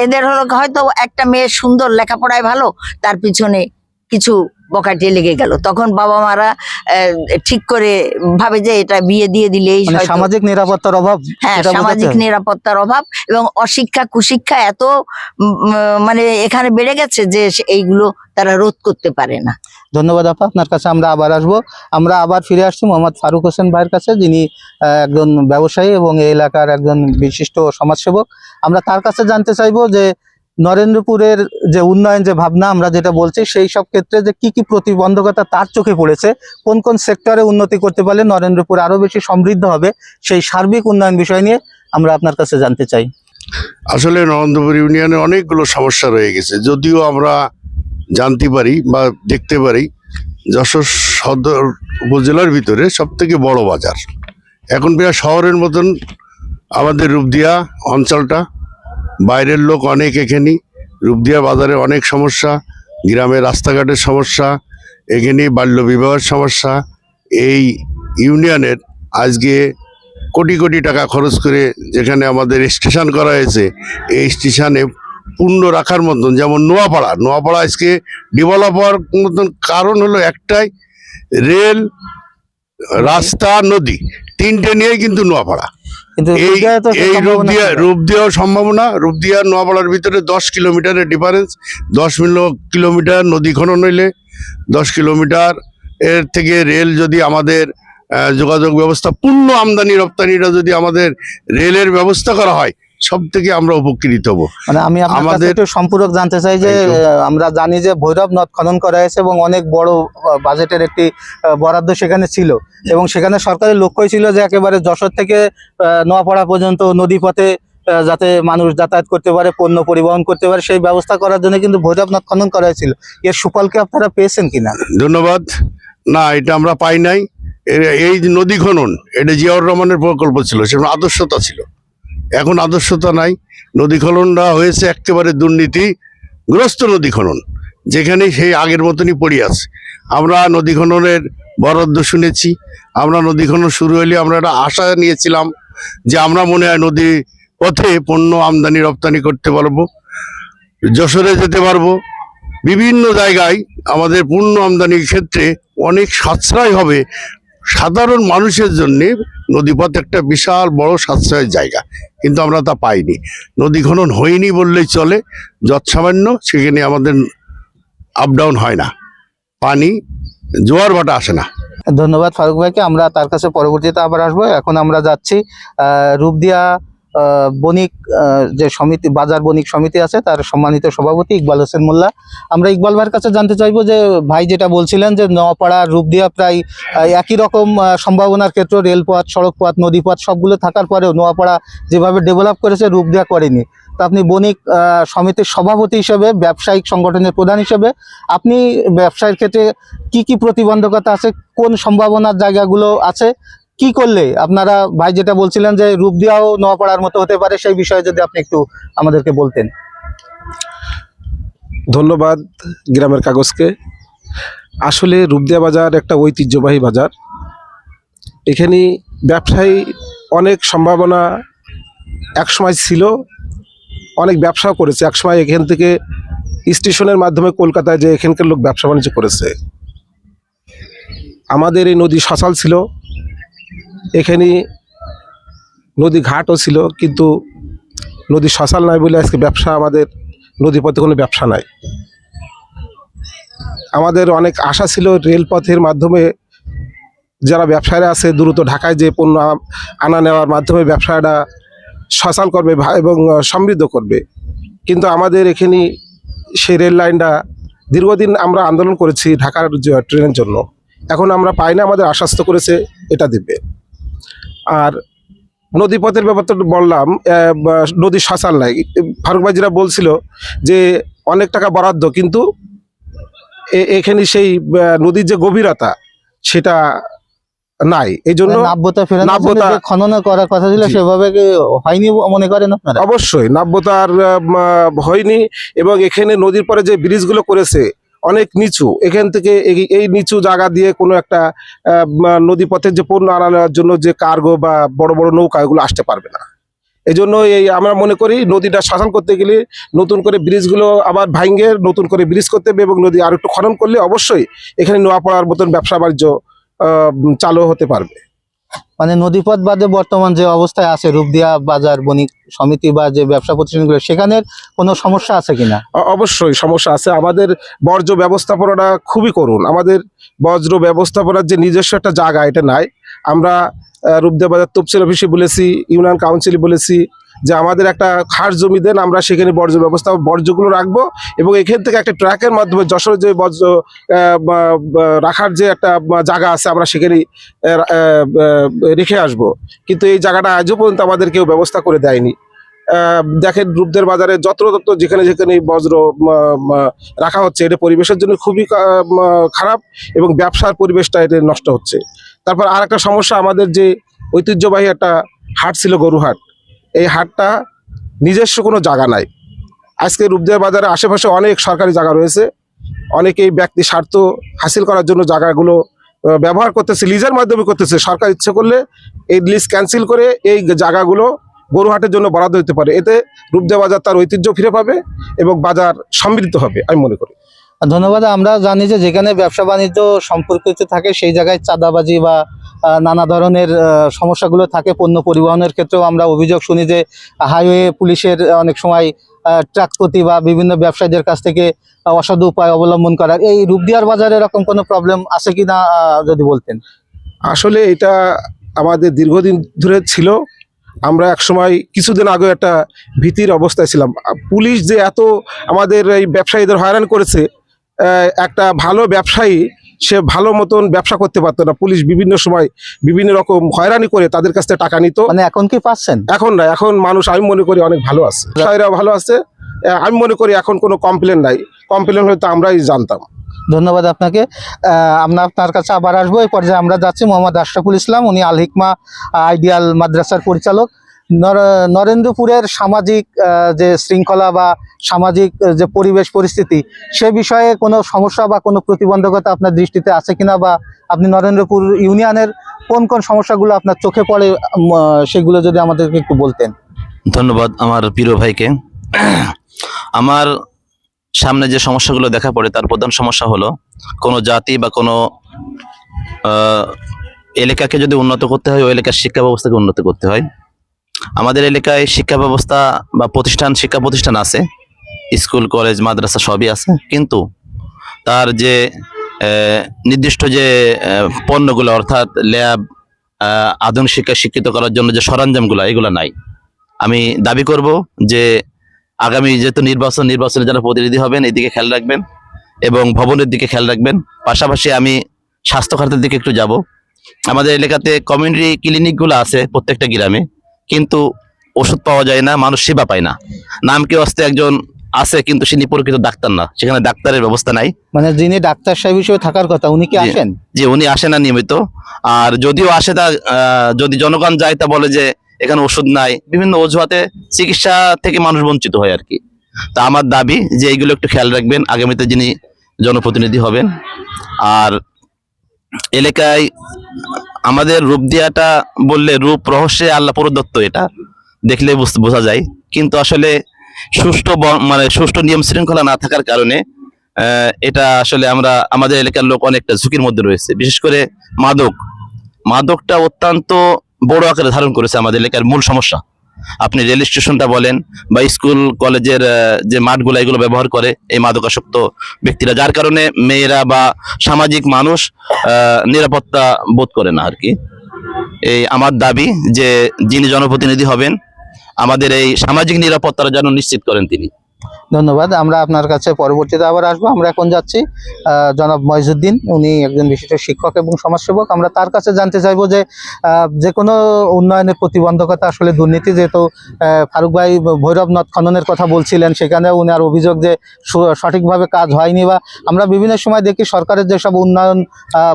এদের হলো হয়তো একটা মেয়ে সুন্দর, লেখাপড়ায় ভালো, তার পিছনে কিছু বকাটে লেগে গেল, তখন বাবা মারা ঠিক করে ভাবে যে এটা বিয়ে দিয়ে দিলেই সামাজিক নিরাপত্তার অভাব। হ্যাঁ, সামাজিক নিরাপত্তার অভাব এবং অশিক্ষা কুশিক্ষা এত মানে এখানে বেড়ে গেছে যে এইগুলো তারা রোধ করতে পারে না। ধন্যবাদ আপা, আপনার কাছে আমরা আবার আসবো। আমরা আবার ফিরে আসছি মোহাম্মদ ফারুক হোসেন ভাইয়ের কাছে, যিনি একজন ব্যবসায়ী এবং এই এলাকার একজন বিশিষ্ট সমাজসেবক। আমরা তার কাছে জানতে চাইবো যে নরেন্দ্রপুরের যে উন্নয়ন যে ভাবনা আমরা যেটা বলছি, সেই সব ক্ষেত্রে যে কি কি প্রতিবন্ধকতা তার চোখে পড়েছে, কোন কোন সেক্টরে উন্নতি করতে পারলে নরেন্দ্রপুর আরো বেশি সমৃদ্ধ হবে, সেই সার্বিক উন্নয়ন বিষয় নিয়ে আমরা আপনার কাছে জানতে চাই। আসলে নরেন্দ্রপুর ইউনিয়নে অনেকগুলো সমস্যা রয়ে গেছে, যদিও আমরা জানতে পারি বা দেখতে পারি যশোর সদর উপজেলার ভিতরে সবথেকে বড় বাজার, এখন প্রায় শহরের মতন আমাদের রূপদিয়া অঞ্চলটা। বাইরের লোক অনেক এখানে, রূপদিয়া বাজারে অনেক সমস্যা, গ্রামের রাস্তাঘাটের সমস্যা, এখানে বাল্য বিবাহের সমস্যা। এই ইউনিয়নের আজকে কোটি কোটি টাকা খরচ করে যেখানে আমাদের স্টেশন করা হয়েছে, এই স্টেশনে পূর্ণ রাখার মতন, যেমন নোয়াপাড়া আজকে ডেভেলপ হওয়ার মতন কারণ হলো একটাই, রেল, রাস্তা, নদী, তিনটে নিয়েই কিন্তু নোয়াপাড়া। কিন্তু এই রূপদিয়ায় তো সে এই সম্ভাবনা ছিল। রূপদিয়াও সম্ভাবনা, রূপদিয়া নোয়াপাড়ার ভিতরে 10 কিলোমিটারের ডিফারেন্স। 10 কিলোমিটার নদী খনন হইলে 10 কিলোমিটার এর থেকে রেল যদি আমাদের যোগাযোগ ব্যবস্থা, পূর্ণ আমদানি রপ্তানিটা যদি আমাদের রেলের ব্যবস্থা করা হয়, সব থেকে আমরা উপকৃত হব। মানে আমি আপনার কাছে আমাদের- একটু সম্পূরক জানতে চাই যে Thank you. আমরা জানি যে ভৈরব নদ খনন করা হয়েছে এবং অনেক বড় বাজেটের একটি বরাদ্দ সেখানে ছিল, এবং সেখানে সরকারের লক্ষ্যই ছিল যে একেবারে যশোর থেকে নোয়াপাড়া পর্যন্ত নদীপথে যাতে মানুষ যাতায়াত করতে পারে, পণ্য পরিবহন করতে পারে, সেই ব্যবস্থা করার জন্য কিন্তু ভৈরব নদ খনন করা হয়েছিল। এর সুফলকে আপনারা পেয়েছেন কিনা? ধন্যবাদ। না, এটা আমরা পাই নাই। এই যে নদী খনন, এটা জিয়াউর রহমানের প্রকল্প ছিল, সেটা আদর্শতা ছিল। এখন আদর্শতা নাই। নদী খননটা হয়েছে একেবারে দুর্নীতিগ্রস্ত নদী খনন, যেখানে সেই আগের মতনই পড়ে আছে। আমরা নদী খননের বরাদ্দ শুনেছি, আমরা নদী খনন শুরু হলে আমরা একটা আশা নিয়েছিলাম যে আমরা মনে হয় নদী পথে পণ্য আমদানি রপ্তানি করতে পারবো, যশোরে যেতে পারবো, বিভিন্ন জায়গায় আমাদের পণ্য আমদানির ক্ষেত্রে অনেক সাশ্রয় হবে। সাধারণ মানুষের জন্য নদীপথ একটা বিশাল বড় সাশ্রয়ের জায়গা, কিন্তু আমরা তা পাইনি। নদী খনন হয়নি বললেই চলে। যৎসামান্য সেখানে আমাদের আপ ডাউন হয় না, পানি জোয়ার ভাটা আসে না। ধন্যবাদ ফারুক ভাইকে, আমরা তার কাছে পরবর্তীতে আবার আসবো। এখন আমরা যাচ্ছি রূপদিয়া বণিক যে সমিতি, বাজার বণিক সমিতি আছে, তার সম্মানিত সভাপতি ইকবাল হোসেন মোল্লা। আমরা ইকবাল ভাইয়ের কাছে জানতে চাইবো যে ভাই যেটা বলছিলেন যে নোয়াপাড়া রূপদিয়া প্রায় একই রকম সম্ভাবনার ক্ষেত্র, রেলপথ, সড়কপথ, নদীপথ সবগুলো থাকার পরেও নোয়াপাড়া যেভাবে ডেভেলপ করেছে রূপদিয়া করেনি। তো আপনি বণিক সমিতির সভাপতি হিসেবে, ব্যবসায়িক সংগঠনের প্রধান হিসেবে আপনি ব্যবসায়ের ক্ষেত্রে কি কি প্রতিবন্ধকতা আছে, কোন সম্ভাবনার জায়গাগুলো আছে, কি করলে আপনারা, ভাই যেটা বলছিলেন যে রূপদিয়াও নোয়াপাড়ার মতো হতে পারে, সেই বিষয়ে যদি আপনি একটু আমাদেরকে বলতেন। ধন্যবাদ গ্রামের কাগজকে। আসলে রূপদিয়া বাজার একটা ঐতিহ্যবাহী বাজার। এখানে ব্যবসায়ী অনেক সম্ভাবনা একসময় ছিল, অনেক ব্যবসাও করেছে। একসময় এখান থেকে স্টেশনের মাধ্যমে কলকাতায় যে এখানকার লোক ব্যবসা বাণিজ্য করেছে। আমাদের এই নদী সচল ছিল, এখানে নদী ঘাটও ছিল, কিন্তু নদী সচল নাই বলে আজকে ব্যবসা, আমাদের নদীপথে কোনো ব্যবসা নাই। আমাদের অনেক আশা ছিল রেলপথের মাধ্যমে যারা ব্যবসায়ীরা আছে দ্রুত ঢাকায় যে পণ্য আনা নেওয়ার মাধ্যমে ব্যবসাটা সচল করবে এবং সমৃদ্ধ করবে, কিন্তু আমাদের এখানে সেই রেল লাইনটা দীর্ঘদিন আমরা আন্দোলন করেছি ঢাকার ট্রেনের জন্য, এখন আমরা পাই না। আমাদের আশ্বস্ত করেছে এটা দেবে। আর নদীপথের ব্যাপারটা বললাম, নদী সচল নাই। ফারুক ভাই যেটা বলছিল যে অনেক টাকা বরাদ্দ, কিন্তু এখানে সেই নদীর যে গভীরতা সেটা নাই। এই জন্য নাব্যতা ফেরানোর জন্য নাব্যতা- যে খনন করার কথা ছিল জি। সেভাবে কি হয়নি মনে করেন আপনারা? অবশ্যই নাব্যতার হয়নি। এবং এখানে নদীর পরে যে ব্রিজগুলো করেছে অনেক নিচু, এখান থেকে এই নিচু জায়গা দিয়ে কোনো একটা নদীপথের যে পণ্য আনানোর জন্য যে কার্গো বা বড় বড় নৌকা এগুলো আসতে পারবে না। এই জন্য আমরা মনে করি নদীটা শাসন করতে গেলে নতুন করে ব্রিজগুলো আবার ভাঙ্গে নতুন করে ব্রিজ করতে হবে, এবং নদী আর একটু খনন করলে অবশ্যই এখানে নোয়াপাড়ার মতন ব্যবসা বাণিজ্য চালু হতে পারবে। মানে নদীপথ বাদে বর্তমান যে অবস্থায় আছে রূপদিয়া বাজার বণিক সমিতি বা যে ব্যবসা প্রতিষ্ঠানগুলো, সেখানে কোনো সমস্যা আছে কিনা? অবশ্যই সমস্যা আছে। আমাদের বর্জ্য ব্যবস্থাপনাটা খুবই করুণ। আমাদের বজ্র ব্যবস্থাপনার যে নিজস্ব একটা জায়গা এটা নাই। আমরা রূপদিয়া বাজার তফসিল অফিসে বলেছি, ইউনিয়ন কাউন্সিলে বলেছি যে আমাদের একটা খাস জমি দেন, আমরা সেখানে বর্জ্যগুলো রাখবো, এবং এখান থেকে একটা ট্রাকের মাধ্যমে যশোর যে বর্জ্য রাখার যে একটা জায়গা আছে আমরা সেখানে রেখে আসব। কিন্তু এই জায়গাটা আজও পর্যন্ত আমাদের কেউ ব্যবস্থা করে দেয়নি। দেখেন রূপদিয়ার বাজারে যত্র যেখানে যেখানে বজ্র রাখা হচ্ছে, এটা পরিবেশের জন্য খুবই খারাপ, এবং ব্যবসার পরিবেশটা এটা নষ্ট হচ্ছে। তারপর আর একটা সমস্যা, আমাদের যে ঐতিহ্যবাহী একটা হাট ছিল গরুহাট, এই হাটটা নিজস্ব কোনো জায়গা নাই। আজকে রূপদিয়া বাজারে আশেপাশে অনেক সরকারি জায়গা রয়েছে, অনেকেই ব্যক্তি স্বার্থ হাসিল করার জন্য জায়গাগুলো ব্যবহার করতেছে, লিজের মাধ্যমে করতেছে। সরকার ইচ্ছে করলে এই লিজ ক্যান্সেল করে এই জায়গাগুলো গরুহাটের জন্য বরাদ্দ দিতে পারে। এতে রূপদিয়া বাজার তার ঐতিহ্য ফিরে পাবে এবং বাজার সমৃদ্ধ হবে আমি মনে করি। ধন্যবাদ। আমরা জানি যে যেখানে ব্যবসা বাণিজ্য সম্পর্কিত থাকে সেই জায়গায় চাঁদাবাজি বা নানা ধরনের সমস্যাগুলো থাকে। পণ্য পরিবহনের ক্ষেত্রেও আমরা অভিযোগ শুনি যে হাইওয়ে পুলিশের অনেক সময় ট্রাক প্রতি বা বিভিন্ন ব্যবসায়ীদের কাছ থেকে অসাধু উপায় অবলম্বন করার। এই রূপদিয়ার বাজারে এরকম কোনো প্রবলেম আছে কি না যদি বলতেন। আসলে এটা আমাদের দীর্ঘদিন ধরে ছিল। আমরা একসময় কিছুদিন আগে একটা ভীতির অবস্থায় ছিলাম। পুলিশ যে এত আমাদের এই ব্যবসায়ীদের হয়রান করেছে, একটা ভালো ব্যবসায়ী সে ভালো মতন ব্যবসা করতে পারতো না। পুলিশ বিভিন্ন সময় বিভিন্ন রকম হয়রানি করে তাদের কাছ থেকে টাকা নিত। মানে এখন কি পাচ্ছেন? এখন না, এখন মানুষ আমি মনে করি অনেক ভালো আছে, ব্যবসায়ীরা ভালো আছে। আমি মনে করি এখন কোনো কমপ্লেন নাই। কমপ্লেন হয়তো আমরাই জানতাম। ধন্যবাদ আপনাকে। আমরা আপনার কাছে আবার আসবো। এই পর্যায়ে আমরা যাচ্ছি মোহাম্মদ আশরাফুল ইসলাম, উনি আল হিকমা আইডিয়াল মাদ্রাসার পরিচালক। নরেন্দ্রপুরের সামাজিক যে শৃঙ্খলা বা সামাজিক যে পরিবেশ পরিস্থিতি, সে বিষয়ে কোনো সমস্যা বা কোনো প্রতিবন্ধকতা আপনার দৃষ্টিতে আছে কিনা, বা আপনি নরেন্দ্রপুর ইউনিয়নের কোন কোন সমস্যাগুলো আপনার চোখে পড়ে সেগুলো যদি আমাদেরকে একটু বলতেন। ধন্যবাদ আমার প্রিয় ভাইকে। আমার সামনে যে সমস্যাগুলো দেখা পড়ে তার প্রধান সমস্যা হলো কোনো জাতি বা কোনো এলাকাকে যদি উন্নত করতে হয়, ওই এলাকার শিক্ষা ব্যবস্থাকে উন্নত করতে হয়। আমাদের এলাকায় শিক্ষা ব্যবস্থা বা শিক্ষা প্রতিষ্ঠান আছে, স্কুল কলেজ মাদ্রাসা সবই আছে, কিন্তু তার যে নির্দিষ্ট যে পণ্যগুলো অর্থাৎ ল্যাব, আধুনিক শিক্ষা শিক্ষিত করার জন্য যে সরঞ্জামগুলো, এগুলো নাই। আমি দাবি করব যে আগামী যেহেতু নির্বাচনে যারা প্রতিনিধি হবেন এদিকে খেয়াল রাখবেন এবং ভবনের দিকে খেয়াল রাখবেন। পাশাপাশি আমি স্বাস্থ্য খাতের দিকে একটু যাব। আমাদের এলাকাতে কমিউনিটি ক্লিনিকগুলো আছে প্রত্যেকটা গ্রামে, কিন্তু ওষুধ পাওয়া যায় না, মানুষ সেবা পায় না। নাম কেউ আসতে একজন আছে, কিন্তু তিনি প্রকৃত ডাক্তার না, সেখানে ডাক্তারের ব্যবস্থা নাই। মানে যিনি ডাক্তার সাহেব হিসেবে থাকার কথা উনি কি আসেন? যে উনি আসে না নিয়মিত। আর যদিও আসে, তা যদি জনগণ যায় তা বলে যে এখানে ওষুধ নাই, বিভিন্ন অজুহাতে চিকিৎসা থেকে মানুষ বঞ্চিত হয় আর কি। তা আমার দাবি যে এইগুলো একটু খেয়াল রাখবেন আগামীতে যিনি জনপ্রতিনিধি হবেন। আর এলাকায় আমাদের রূপদিয়াটা বললে রূপ রহস্যে আল্লাহ প্রদত্ত, এটা দেখলে বোঝা যায়, কিন্তু আসলে সুষ্ঠু নিয়ম শৃঙ্খলা না থাকার কারণে এটা আসলে আমাদের এলাকার লোক অনেকটা ঝুঁকির মধ্যে রয়েছে। বিশেষ করে মাদকটা অত্যন্ত বড় আকারে ধারণ করেছে আমাদের এলাকার মূল সমস্যা। আপনি রেল স্টেশনটা বলেন বা স্কুল কলেজের যে মাঠগুলো, এগুলো ব্যবহার করে এই মাদকাসক্ত ব্যক্তিরা, যার কারণে মেয়েরা বা সামাজিক মানুষ নিরাপত্তা বোধ করে না আর কি। এই আমার দাবি যে যিনি জনপ্রতিনিধি হবেন আমাদের এই সামাজিক নিরাপত্তাটা যেন নিশ্চিত করেন তিনি। ধন্যবাদ। আমরা আপনার কাছে পরবর্তীতে আবার আসবো। আমরা এখন যাচ্ছি জনাব মইজউদ্দিন, উনি একজন বিশিষ্ট শিক্ষক এবং সমাজসেবক। আমরা তার কাছে জানতে চাইবো যে কোনো উন্নয়নের প্রতিবন্ধকতা আসলে দুর্নীতি। যেহেতু ফারুক ভাই ভৈরব নদ খননের কথা বলছিলেন, সেখানে উনার অভিযোগ যে সঠিকভাবে কাজ হয়নি, বা আমরা বিভিন্ন সময় দেখি সরকারের যেসব উন্নয়ন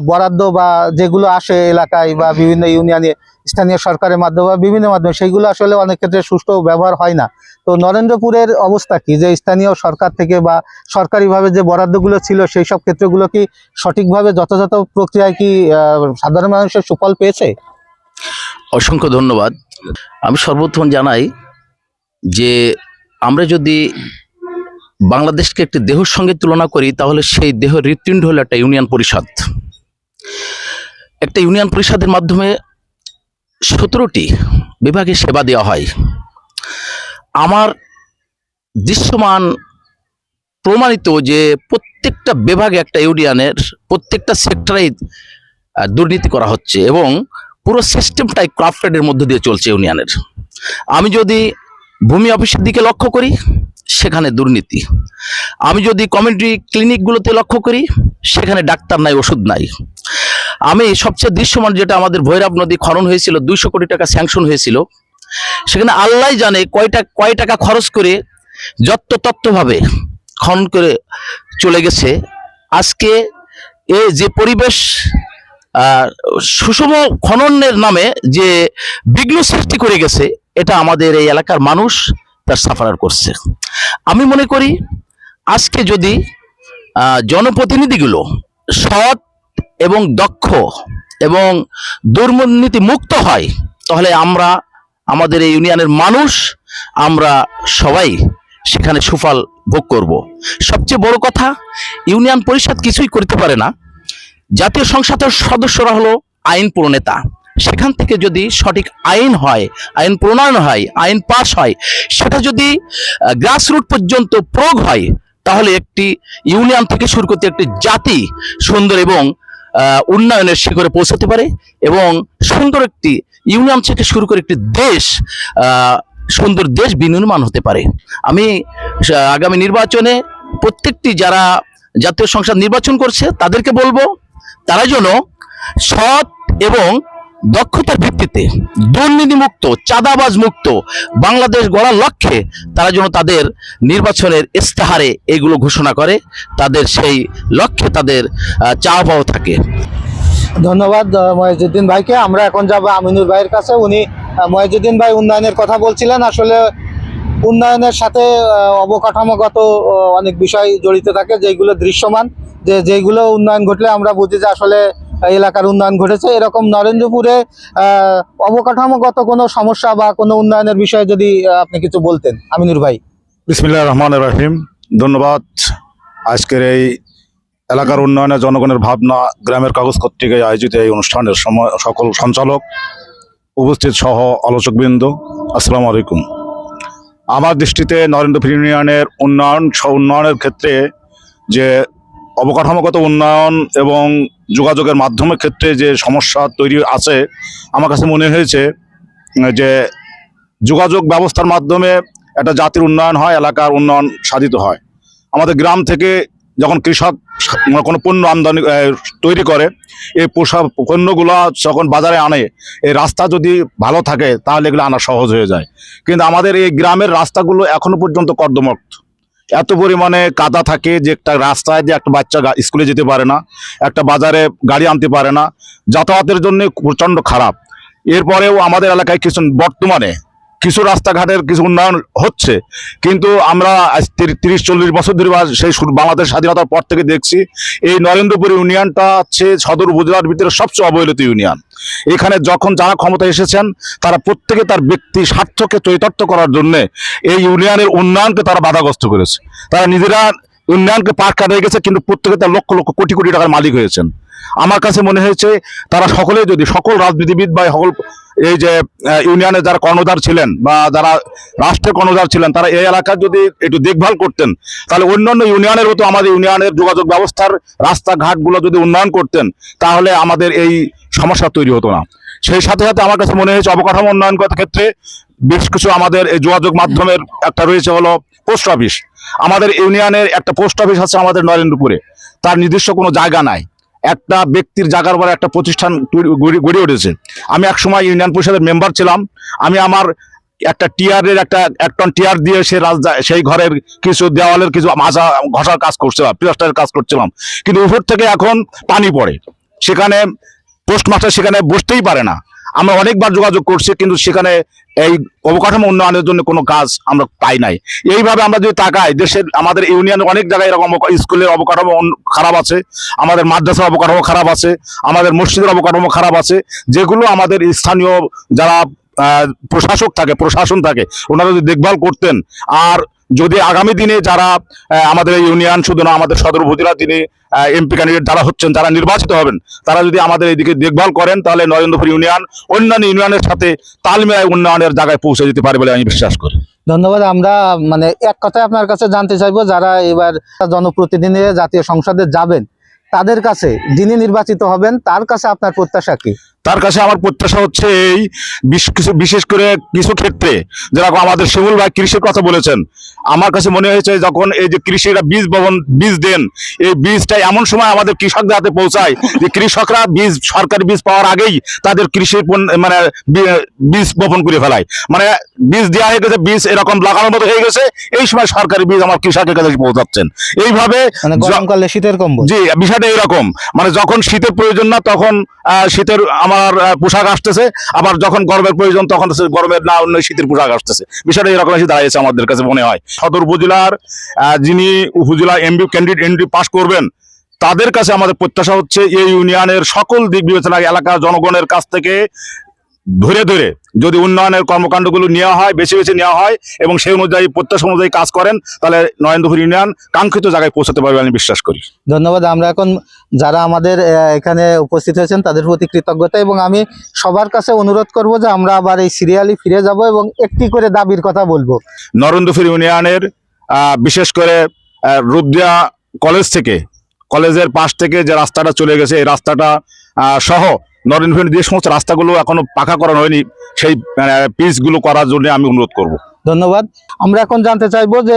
বরাদ্দ বা যেগুলো আসে এলাকায় বা বিভিন্ন ইউনিয়নে স্থানীয় সরকারের মাধ্যমে বা বিভিন্ন মাধ্যমে, সেইগুলো আসলে অনেক ক্ষেত্রে সুষ্ঠু ব্যবহার হয় না। তো নরেন্দ্রপুরের অবস্থা কি, যে স্থানীয় সরকার থেকে বা সরকারিভাবে যে বরাদ্দগুলো ছিল সেই সব ক্ষেত্রগুলো কি সঠিকভাবে যথাযথ প্রক্রিয়ায় কি সাধারণ মানুষের সুফল পেয়েছে? অসংখ্য ধন্যবাদ। আমি সর্বপ্রথম জানাই যে আমরা যদি বাংলাদেশকে একটি দেহের সঙ্গে তুলনা করি, তাহলে সেই দেহ হৃৎপিণ্ড হলো একটা ইউনিয়ন পরিষদ। একটা ইউনিয়ন পরিষদের মাধ্যমে 17টি বিভাগে সেবা দেওয়া হয়। আমার দৃশ্যমান প্রমাণিত যে প্রত্যেকটা বিভাগে একটা ইউনিয়নের প্রত্যেকটা সেক্টরেই দুর্নীতি করা হচ্ছে এবং পুরো সিস্টেমটাই ক্রাফটেডের মধ্যে দিয়ে চলছে ইউনিয়নের। আমি যদি ভূমি অফিসের দিকে লক্ষ্য করি, সেখানে দুর্নীতি। আমি যদি কমিউনিটি ক্লিনিকগুলোতে লক্ষ্য করি, সেখানে ডাক্তার নাই, ওষুধ নাই। আমি সবচেয়ে দৃশ্যমান যেটা আমাদের ভৈরব নদী খনন হয়েছিল, 200 কোটি টাকা স্যাংশন হয়েছিল, সেখানে আল্লাহ জানে কয় টাকা খরচ করে যত্রতত্ত্বভাবে খনন করে চলে গেছে। আজকে যে পরিবেশ সুষম খননের নামে যে বিঘ্ন সৃষ্টি করে গেছে, এটা আমাদের এই এলাকার মানুষ তার সাফার করছে। আমি মনে করি আজকে যদি জনপ্রতিনিধিগুলো সৎ এবং দক্ষ এবং দুর্নীতি মুক্ত হয়, তাহলে আমাদের এই ইউনিয়নের মানুষ আমরা সবাই সেখানে সুফল ভোগ করব। সবচেয়ে বড় কথা, ইউনিয়ন পরিষদ কিছুই করতে পারে না। জাতীয় সংসদের সদস্যরা হলো আইন প্রণেতা, সেখান থেকে যদি সঠিক আইন হয়, আইন প্রণয়ন হয়, আইন পাস হয়, সেটা যদি গ্রাসরুট পর্যন্ত প্রয়োগ হয়, তাহলে একটি ইউনিয়ন থেকে শুরু করতে একটি জাতি সুন্দর এবং উন্নয়নের শিখরে পৌঁছাতে পারে, এবং সুন্দর একটি ইউনিয়ন থেকে শুরু করে একটি দেশ, সুন্দর দেশ বিনির্মাণ হতে পারে। আমি আগামী নির্বাচনে প্রত্যেকটি যারা জাতীয় সংসদ নির্বাচন করছে তাদেরকে বলবো, তারা যেন সৎ এবং দক্ষতার ভিত্তিতে দুর্নীতিমুক্ত, চাঁদাবাজ মুক্ত বাংলাদেশ গড়ার লক্ষ্যে তারা যেন তাদের নির্বাচনের ইস্তেহারে এগুলো ঘোষণা করে, তাদের সেই লক্ষ্যে তাদের চাওয়া পাওয়া থাকে। ধন্যবাদ মহিউদ্দিন ভাইকে। আমরা এখন যাব আমিনুর ভাইয়ের কাছে। উনি মহিউদ্দিন ভাই উন্নয়নের কথা বলছিলেন। আসলে উন্নয়নের সাথে অবকাঠামোগত অনেক বিষয় জড়িত থাকে, যেগুলো দৃশ্যমান, যেগুলো উন্নয়ন ঘটলে আমরা বুঝি যে আসলে এলাকার উন্নয়ন ঘটেছে। এরকম নরেন্দ্রপুরে অবকাঠামোগত কোনো সমস্যা বা কোনো উন্নয়নের বিষয়ে যদি আপনি কিছু বলতেন আমিনুর ভাই। বিসমিল্লাহির রহমানির রহিম। ধন্যবাদ। আজকের এই এলাকার উন্নয়নে জনগণের ভাবনা গ্রামের কাগজ কর্তৃক আয়োজিত এই অনুষ্ঠানের সকল সঞ্চালক, উপস্থিত সহ আলোচকবৃন্দ, আসসালামু আলাইকুম। আমার দৃষ্টিতে নরেন্দ্রপুর ইউনিয়নের উন্নয়নের ক্ষেত্রে যে অবকাঠামোগত উন্নয়ন এবং যোগাযোগের মাধ্যমের ক্ষেত্রে যে সমস্যা তৈরি আছে, আমার কাছে মনে হয়েছে যে যোগাযোগ ব্যবস্থার মাধ্যমে একটা জাতির উন্নয়ন হয়, এলাকার উন্নয়ন সাধিত হয়। আমাদের গ্রাম থেকে যখন কৃষক কোনো পণ্য আমদানি তৈরি করে, এই পণ্যগুলো যখন বাজারে আনে, এই রাস্তা যদি ভালো থাকে তাহলে এগুলো আনা সহজ হয়ে যায়। কিন্তু আমাদের এই গ্রামের রাস্তাগুলো এখনো পর্যন্ত কর্দমাক্ত। এত পরিমাণে কাদা থাকে যে একটা রাস্তায় দিয়ে একটা বাচ্চা স্কুলে যেতে পারে না, একটা বাজারে গাড়ি আনতে পারে না, যাতায়াতের জন্য প্রচণ্ড খারাপ। এরপরেও আমাদের এলাকায় বর্তমানে কিছু রাস্তাঘাটের কিছু উন্নয়ন হচ্ছে, কিন্তু আমরা আজ 30-40 বছর ধরে সেই বাংলাদেশ স্বাধীনতার পর থেকে দেখছি এই নরেন্দ্রপুর ইউনিয়নটা হচ্ছে সদর উপজেলার ভিতরে সবচেয়ে অবহেলিত ইউনিয়ন। এখানে যখন যারা ক্ষমতায় এসেছেন তারা প্রত্যেকে তার ব্যক্তি স্বার্থকে চরিতার্থ করার জন্য এই ইউনিয়নের উন্নয়নকে তারা বাধাগ্রস্ত করেছে। তারা নিজেরা উন্নয়নকে পাট কাটিয়ে গেছে, কিন্তু প্রত্যেকে তার লক্ষ লক্ষ কোটি কোটি টাকার মালিক হয়েছেন। আমার কাছে মনে হয়েছে তারা সকলে যদি সকল রাজনীতিবিদ বা সকল এই যে ইউনিয়নের যারা কর্ণধার ছিলেন বা যারা রাষ্ট্রের কর্ণধার ছিলেন, তারা এই এলাকার যদি একটু দেখভাল করতেন, তাহলে অন্যান্য ইউনিয়নের মতো আমাদের ইউনিয়নের যোগাযোগ ব্যবস্থার রাস্তাঘাটগুলো যদি উন্নয়ন করতেন, তাহলে আমাদের এই সমস্যা তৈরি হতো না। সেই সাথে সাথে আমার কাছে মনে হয়েছে অবকাঠামো উন্নয়ন করার ক্ষেত্রে বেশ কিছু আমাদের এই যোগাযোগ মাধ্যমের একটা রয়েছে হলো পোস্ট অফিস। আমাদের ইউনিয়নের একটা পোস্ট অফিস আছে আমাদের নরেন্দ্রপুরে, তার নিজস্ব কোনো জায়গা নাই। একটা ব্যক্তির জায়গার পরে একটা প্রতিষ্ঠান গড়ে উঠেছে। আমি এক সময় ইউনিয়ন পরিষদের মেম্বার ছিলাম। আমি আমার একটা টিয়ারের এক টন টিয়ার দিয়ে সেই ঘরের কিছু দেওয়ালের কিছু মাজা ঘষার কাজ করছিলাম, প্লাস্টারের কাজ করছিলাম, কিন্তু উপর থেকে এখন পানি পড়ে, সেখানে পোস্টমাস্টার সেখানে বসতেই পারে না। আমরা অনেকবার যোগাযোগ করছি, কিন্তু সেখানে এই অবকাঠামো উন্নয়নের জন্য কোনো কাজ আমরা পাই নাই। এইভাবে আমরা যদি তাকাই, দেশের আমাদের ইউনিয়নে অনেক জায়গায় এরকম স্কুলের অবকাঠামো খারাপ আছে, আমাদের মাদ্রাসার অবকাঠামো খারাপ আছে, আমাদের মসজিদের অবকাঠামো খারাপ আছে, যেগুলো আমাদের স্থানীয় যারা প্রশাসন থাকে ওনারা যদি দেখভাল করতেন। আর যদি আগামী দিনে যারা আমাদের ইউনিয়ন শুধু না, আমাদের সদর উপজেলা যিনি এমপি ক্যান্ডিডেট যারা হচ্ছেন, যারা নির্বাচিত হবেন, তারা যদি আমাদের এইদিকে দেখভাল করেন, তাহলে নরেন্দ্রপুর ইউনিয়ন অন্যান্য ইউনিয়নের সাথে তাল মিলায় উন্নয়নের জায়গায় পৌঁছে যেতে পারে বলে আমি বিশ্বাস করি। ধন্যবাদ। আমরা এক কথায় আপনার কাছে জানতে চাইবো, যারা এবার জনপ্রতিনিধিরা জাতীয় সংসদে যাবেন, তাদের কাছে, যিনি নির্বাচিত হবেন, তার কাছে আপনার প্রত্যাশা কি? তার কাছে আমার প্রত্যাশা হচ্ছে এই বিশেষ করে কিছু ক্ষেত্রে, যেরকম আমাদের শিমুল ভাই কৃষির কথা বলেছেন, আমার কাছে মনে হয়েছে যখন এই যে কৃষিরা বীজ দেন, এই বীজটা এমন সময় আমাদের কৃষকদের হাতে পৌঁছায় যে কৃষকরা সরকারি বীজ পাওয়ার আগেই তাদের কৃষির বীজ বপন করে ফেলায়। বীজ দেওয়া হয়ে গেছে, বীজ এরকম লাগানোর মতো হয়ে গেছে, এই সময় সরকারি বীজ আমার কৃষকের কাছে পৌঁছাচ্ছেন। এইভাবে গরমকালে শীতের কম্বল, জি, বিষয়টা এরকম, যখন শীতের প্রয়োজন না তখন শীতের আমার পোশাক আসতেছে, আবার যখন গরমের প্রয়োজন তখন গরমের না অন্য শীতের পোশাক আসতেছে। বিষয়টা এরকম এসে দাঁড়িয়েছে আমাদের কাছে মনে হয়। সদর উপজেলার যিনি উপজেলা এমপি ক্যান্ডিডেট পাস করবেন, তাদের কাছে আমাদের প্রত্যাশা হচ্ছে এই ইউনিয়নের সকল দিক বিবেচনায় এলাকার জনগণের কাছ থেকে ধরে ধরে যদি উন্নয়নের কর্মকাণ্ডগুলো নেওয়া হয়, বেছে বেছে নেওয়া হয় এবং সেই অনুযায়ী প্রত্যাশা অনুযায়ী কাজ করেন, তাহলে নরেন্দ্রপুর ইউনিয়ন কাঙ্ক্ষিত জায়গায় পৌঁছাতে পারবে আমি বিশ্বাস করি। ধন্যবাদ। আমরা এখন যারা আমাদের এখানে উপস্থিত হয়েছেন তাদের প্রতি কৃতজ্ঞতা, এবং আমি সবার কাছে অনুরোধ করব যে আমরা আবার এই সিরিয়ালি ফিরে যাব এবং একটি করে দাবির কথা বলবো। নরেন্দ্রপুর ইউনিয়নের বিশেষ করে রূপদিয়া কলেজ থেকে, কলেজের পাশ থেকে যে রাস্তাটা চলে গেছে, এই রাস্তাটা সহ নরেন্দ্রপুর যে সমস্ত রাস্তাগুলো এখনো পাকা করানো হয়নি, সেই পিচগুলো করার জন্য আমি অনুরোধ করব। ধন্যবাদ। আমরা এখন জানতে চাইবো যে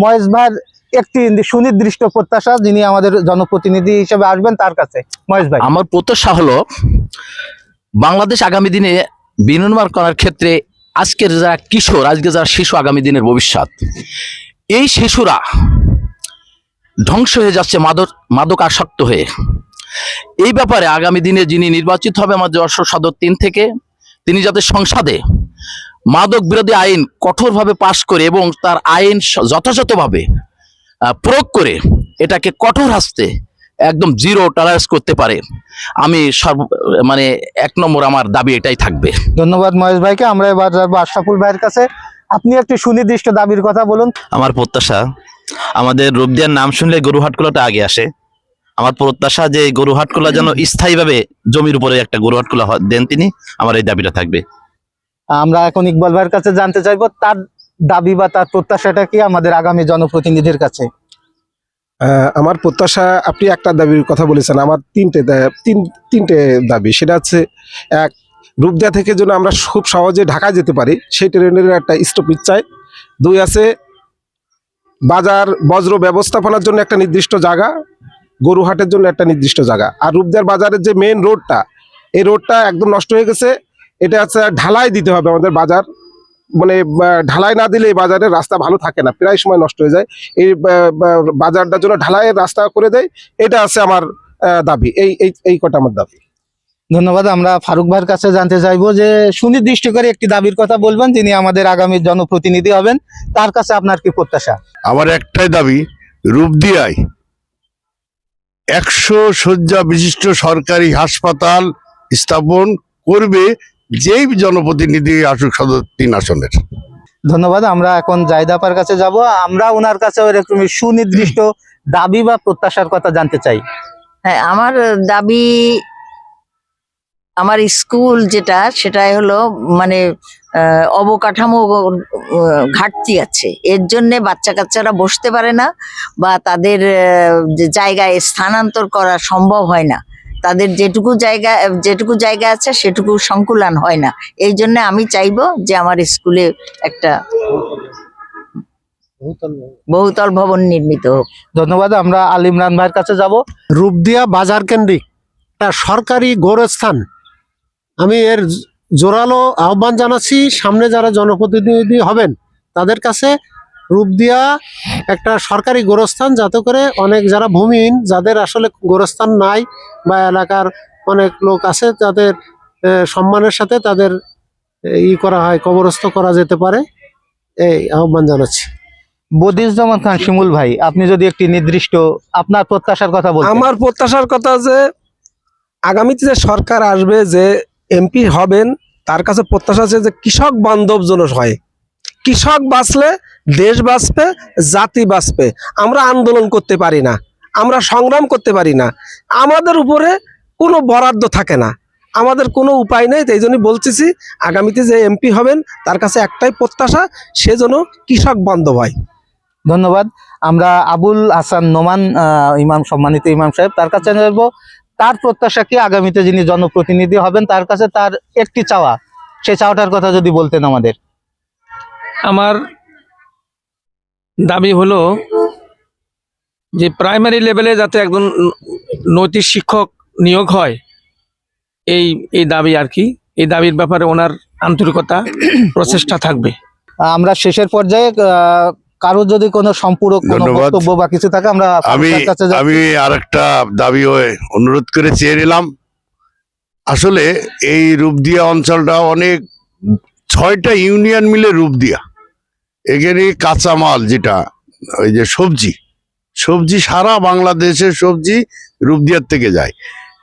মহেশ ভাইয়ের একটি সুনির্দিষ্ট প্রত্যাশা, যিনি আমাদের জনপ্রতিনিধি হিসেবে আসবেন, তার কাছে। মহেশ ভাই। আমার প্রত্যাশা হলো বাংলাদেশ আগামী দিনে বিনির্মাণ করার ক্ষেত্রে আজকের যারা কিশোর, আজকে যারা শিশু আগামী দিনের ভবিষ্যৎ, এই শিশুরা ধ্বংস হয়ে যাচ্ছে মাদক আসক্ত হয়ে। এই ব্যাপারে আগামী দিনে যিনি নির্বাচিত হবে আমাদের যশোর সদর 3 থেকে, তিনি যাতে সংসদে মাদক বিরোধী আইন কঠোরভাবে পাশ করে এবং তার আইন যথাযথভাবে প্রয়োগ করে এটাকে কঠোর হাসতে একদম জিরো টলারেন্স করতে পারে, আমি মানে 1 নম্বর আমার দাবি এটাই থাকবে। ধন্যবাদ মহেশ ভাইকে। আমরা এবার যাবো আশরাফুল ভাইয়ের কাছে। আপনি একটি সুনির্দিষ্ট দাবির কথা বলুন। আমার প্রত্যাশা, আমাদের রূপদিয়ার নাম শুনলে গরুহাটখোলাটা আগে আসে। আমার প্রত্যাশা যে গরুহাটখোলা যেন স্থায়ীভাবে জমির উপরে একটা গরুহাটখোলা দেন তিনি, আমার এই দাবিটা থাকবে। আমরা এখন ইকবাল ভাইয়ের কাছে জানতে চাইবো তার দাবি বা তার প্রত্যাশাটা কি আমাদের আগামী জনপ্রতিনিধির কাছে। আমার প্রত্যাশা, আপনি একটা দাবির কথা বলেছেন, আমার তিনটে দাবি। সেটা হচ্ছে, এক, রূপদিয়া থেকে যেন আমরা খুব সহজে ঢাকায় যেতে পারি, সেই ট্রেনের একটা স্টপেজ চাই। 2 আছে বাজার বজ্র ব্যবস্থাপনার জন্য একটা নির্দিষ্ট জায়গা, গরুহাটের জন্য একটা নির্দিষ্ট জায়গা। আর রূপদিয়ার বাজারের যে মেন রোডটা, এই রোডটা একদম নষ্ট হয়ে গেছে। এটা হচ্ছে ঢালাই দিতে হবে আমাদের বাজার, মানে ঢালাই না দিলে এই বাজারের রাস্তা ভালো থাকে না, প্রায় সময় নষ্ট হয়ে যায়। এই বাজারটার জন্য ঢালাইয়ের রাস্তা করে দেয়, এটা আছে আমার দাবি। এই কটা আমার দাবি। ধন্যবাদ। আমরা ফারুক ভাইয়ের কাছে জানতে চাইবো যে সুনির্দিষ্ট করে একটি দাবির কথা বলবেন, যিনি আমাদের আগামী জনপ্রতিনিধি হবেন, তার কাছে আপনার কি প্রত্যাশা। আমার একটাই দাবি, রূপদিয়ায় 100 শয্যা বিশিষ্ট সরকারি হাসপাতাল স্থাপন করবে যেই জনপ্রতিনিধি আসুক সদর 3 আসনের। ধন্যবাদ। আমরা এখন জাহিদাপার কাছে যাব। আমরা ওনার কাছে এরকম সুনির্দিষ্ট দাবি বা প্রত্যাশার কথা জানতে চাই। হ্যাঁ, আমার দাবি, আমার স্কুল যেটা, সেটাই হলো মানে অবকাঠামো ঘাটতি আছে। এর জন্যে বাচ্চা কাচ্চারা বসতে পারে না বা তাদের যে জায়গায় স্থানান্তর করা সম্ভব হয় না। তাদের যেটুকু জায়গা আছে সেটুকু সংকুলান হয় না। এই জন্য আমি চাইবো যে আমার স্কুলে একটা বহুতল ভবন নির্মিত হোক। ধন্যবাদ। আমরা আল ইমরান ভাইয়ের কাছে যাব। রূপদিয়া বাজার কেন্দ্রিক একটা সরকারি গোরস্থান, আমি এর জোরালো আহ্বান জানাচ্ছি সামনে যারা জনপ্রতিনিধি হবেন তাদের কাছে। রূপদিয়া একটা সরকারি গোরস্থান, যাতে করে অনেক যারা ভূমিহীন, যাদের আসলে গোরস্থান নাই বা এলাকার অনেক লোক আছে, তাদের সম্মানের সাথে তাদের করা হয়, কবরস্থ করা যেতে পারে, এই আহ্বান জানাচ্ছি। বদিউজ্জামান খান শিমুল ভাই, আপনি যদি একটি নির্দিষ্ট আপনার প্রত্যাশার কথা বলতেন। আমার প্রত্যাশার কথা যে আগামীতে যে সরকার আসবে, যে এমপি হবেন, তার কাছে প্রত্যাশা আছে যে কৃষক বান্ধব যেন হয়। কৃষক বাঁচলে দেশ বাঁচবে, জাতি বাঁচবে। আমরা আন্দোলন করতে পারি না, আমরা সংগ্রাম করতে পারি না, আমাদের উপরে কোনো বরাদ্দ থাকে না, আমাদের কোনো উপায় নেই। এই জন্যই বলতেছি, আগামীতে যে এমপি হবেন তার কাছে একটাই প্রত্যাশা, সে যেন কৃষক বান্ধব হয়। ধন্যবাদ। আমরা আবুল হাসান নোমান ইমাম, সম্মানিত ইমাম সাহেব, তার কাছে নেব। তার প্রত্যাশা কি আগামীতে যিনি জনপ্রতিনিধি হবেন তার কাছে তার একটি চাওয়া, সেই চাওয়াটার কথা যদি বলতেন আমাদের। আমার দাবি হলো যে প্রাইমারি লেভেলে যাতে একজন নৈতিক শিক্ষক নিয়োগ হয়, এই দাবি আর কি। এই দাবির ব্যাপারে ওনার আন্তরিকতা, প্রচেষ্টা থাকবে। আমরা শেষের পর্যায়ে, কারো যদি কোনো সম্পূরক কোনো ধন্যবাদ। বক্তব্য বা কিছু থাকে আমরা আপনার কাছে যাচ্ছি। আমি আরেকটা দাবি অনুরোধ করে চেয়ে নিলাম। আসলে এই রূপদিয়া অঞ্চলটা অনেক 6টা ইউনিয়ন মিলে রূপদিয়া। এখানে কাঁচামাল, যেটা ওই যে সবজি সারা বাংলাদেশের সবজি রূপদিয়ার থেকে যায়।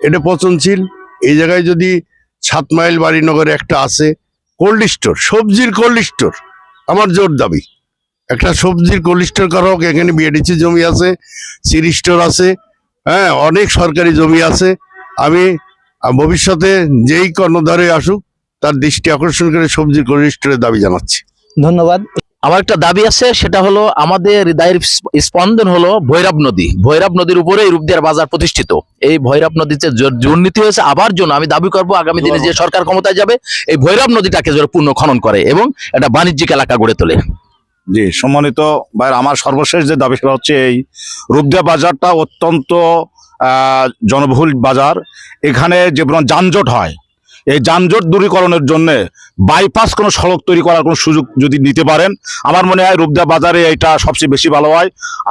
এটা পচনশীল। এই জায়গায় যদি 7 মাইল বাড়িনগরে একটা আছে কোল্ড স্টোর, সবজির কোল্ড স্টোর। আমার জোর দাবি একটা সবজির কোল্ড স্টোর করা হোক। এখানে বিএডিসি জমি আছে, সিরি স্টোর আছে, হ্যাঁ, অনেক সরকারি জমি আছে। আমি ভবিষ্যতে যেই কর্ণধারে আসুক তার দৃষ্টি আকর্ষণ করে সবজির কোল্ড স্টোরের দাবি জানাচ্ছি। ধন্যবাদ। আমার একটা দাবি আছে, সেটা হলো আমাদের হৃদয়ের স্পন্দন হলো ভৈরব নদী। ভৈরব নদীর উপরে রূপদিয়ার বাজার প্রতিষ্ঠিত। এই ভৈরব নদীতে দুর্নীতি হয়েছে, আবার জন্য আমি দাবি করব আগামী দিনে যে সরকার ক্ষমতায় যাবে এই ভৈরব নদীটাকে যেন পূর্ণ খনন করে এবং একটা বাণিজ্যিক এলাকা গড়ে তোলে। জি সম্মানিত ভাই, আমার সর্বশেষ যে দাবি সেটা হচ্ছে এই রূপদিয়া বাজারটা অত্যন্ত জনবহুল বাজার। এখানে যে পরিমাণ যানজট হয়, এই যানজট দূরীকরণের জন্য বাইপাস কোনো সড়ক তৈরি করার কোনো সুযোগ যদি নিতে পারেন, আমার মনে হয় রূপদিয়া বাজারে এটা সবচেয়ে বেশি ভালো হয়।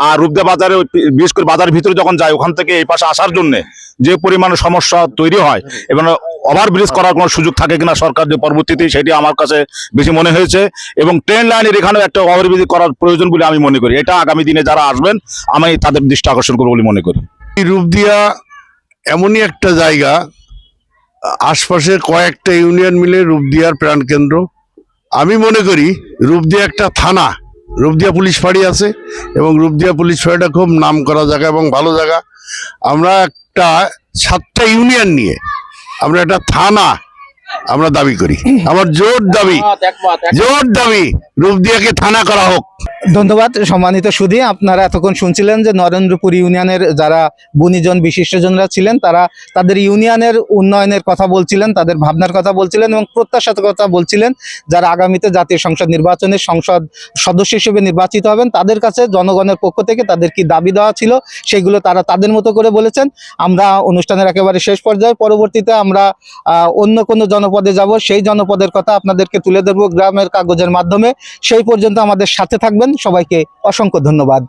আর রূপদিয়া বাজারে বিশেষ করে বাজারের ভিতরে যখন যায়, ওখান থেকে এই পাশে আসার জন্য যে পরিমাণে সমস্যা তৈরি হয় এবং ওভারব্রিজ করার কোনো সুযোগ থাকে কিনা সরকার যে পরবর্তীতে, সেটি আমার কাছে বেশি মনে হয়েছে। এবং ট্রেন লাইনের এখানেও একটা ওভারব্রিজ করার প্রয়োজন বলে আমি মনে করি। এটা আগামী দিনে যারা আসবেন আমি তাদের দৃষ্টি আকর্ষণ করবো বলে মনে করি। এই রূপদিয়া এমনই একটা জায়গা, আশপাশে কয়েকটা ইউনিয়ন মিলে রূপদিয়ার প্রাণকেন্দ্র। আমি মনে করি রূপদিয়া একটা থানা, রূপদিয়া পুলিশ ফাঁড়ি আছে এবং রূপদিয়া পুলিশ ফাঁড়িটা খুব নাম করা জায়গা এবং ভালো জায়গা। আমরা একটা 7টা ইউনিয়ন নিয়ে আমরা একটা থানা আমরা দাবি করি। আমার জোর দাবি রূপদিয়াকে থানা করা হোক। ধন্যবাদ। সম্মানিত সুধী, আপনারা এতক্ষণ শুনছিলেন যে নরেন্দ্রপুর ইউনিয়নের যারা গুণীজন বিশিষ্টজনরা ছিলেন তারা তাদের ইউনিয়নের উন্নয়নের কথা বলছিলেন, তাদের ভাবনার কথা বলছিলেন এবং প্রত্যাশার কথা বলছিলেন। যারা আগামীতে জাতীয় সংসদ নির্বাচনে সংসদ সদস্য হিসেবে নির্বাচিত হবেন তাদের কাছে জনগণের পক্ষ থেকে তাদের কি দাবি দেওয়া ছিল সেগুলো তারা তাদের মতো করে বলেছেন। আমরা অনুষ্ঠানের একেবারে শেষ পর্যায়ে, পরবর্তীতে আমরা অন্য কোনো জনপদে যাব, সেই জনপদের কথা আপনাদেরকে তুলে ধরবো গ্রামের কাগজের মাধ্যমে। সেই পর্যন্ত আমাদের সাথে থাকবেন। সবাইকে অসংখ্য ধন্যবাদ।